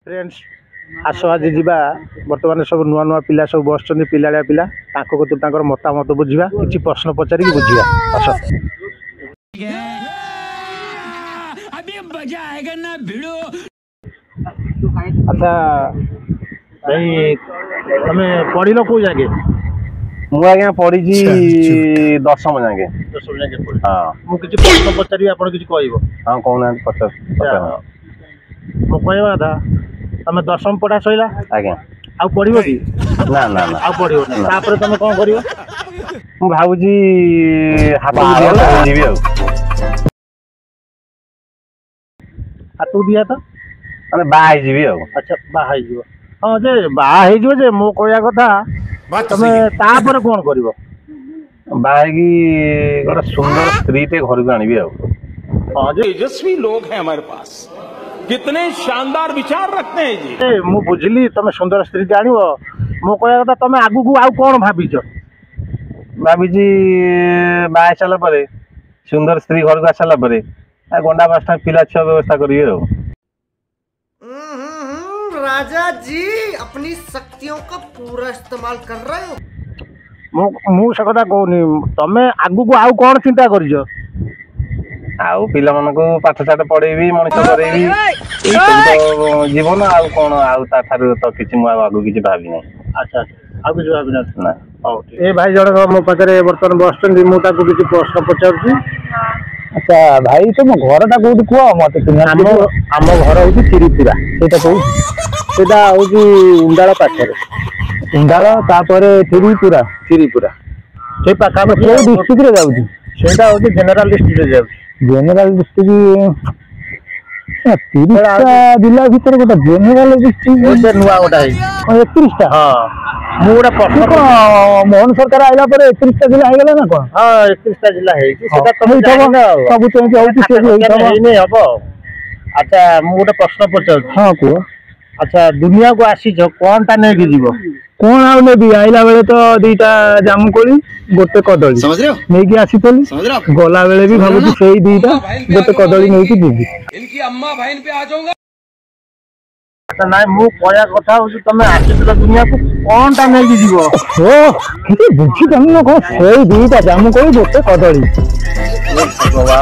friends आस आज जीवा बर्तमान सब नुआ नुआ पिला सब बस पिलाड़िया पिला कतुर मतामत बुझा कि प्रश्न पचारिक बुझा आस अच्छा भाई तुम पढ़ कौ जाके मुझे पढ़ी दशम जाके हाँ मुझे प्रश्न पचारि आप हाँ कहना पचार मो कहवा था तुम दशम पढ़ा सैला आज्ञा आ पढ़ो कि ना ना ना आ पढ़ो तापर तुम कौन कर भावुची हाथ जी हाथ दिया तो मैंने बाहर अच्छा बाहर हाँ जे बाहर जे मो कहया कथा तुम तापर कौन कर बाहर गोटे सुंदर स्त्री टे घर को आनी हाँ तेजस्वी लोग हैं हमारे पास कितने शानदार विचार रखते हैं जी मु बुझली तुम सुंदर स्त्री टे आनिबो मो कहया कथा तुम आगु को आउ कौन भाबिछ भाभी बाहर सारा पर सुंदर स्त्री घर को आसाला पर गंडा बास्ता पिला छुआ व्यवस्था करिए राजा जी अपनी शक्तियों का पूरा इस्तेमाल कर रहे हो मु से कथा कहूनी तुम आगु को आउ कौन चिंता करिछ आउ पिला मन को पाठ साठ पढ़ेबी मनिष करेबी जीवन आउ कौन आउ ता थारु तो किछि मु आगु किछि भाबी नै अच्छा आउ किछि भाबी ना ना ए भाई जण मो पाखरे बर्तमान बसचंद मु ताको किछि प्रश्न पचारछि अच्छा भाई तुम घर टा कोठी कुआ मते आम घर हूँ चिरीपुरा सेटा हूँ इंदाल पाखरे इंदाल तापर थिरीपुरा से पाखापाखि डिस्ट्रिक्ट रे जाउची सेटा हूँ जेनेराल डिस्ट्रिक्ट रे जाउची जेनेराल डिस्ट्रिक्ट 30 जिला भीतर गोटे जेनेराल डिस्ट्रिक्ट नुआ गोटा 31 हाँ मु गोटे प्रश्न मोहन सरकार आइला पर 31 जिला हो गला ना कोन हाँ 31 जिला है सेटा तुम सब चेंज होउची से नहीं हबो अच्छा मु गोटे प्रश्न पचार हां को अच्छा दुनिया को आसी कौन टा नहीं जीव कौन आउ नेबी आइला बेले तो दीटा जामुकोली गोटे कदली समझ रहे हो नेकी आसी तली गला बेले भी भाबुची सेही दीटा गोटे कदली नेकी जीवी इनकी अम्मा बहन पे आ जाऊंगा अच्छा ना मु कहया कथा हो तुम आसील दुनिया को कौन टा नहीं जीव ओ किसी बुझी तन को सेही दीटा जामुकोली गोटे कदली बाबा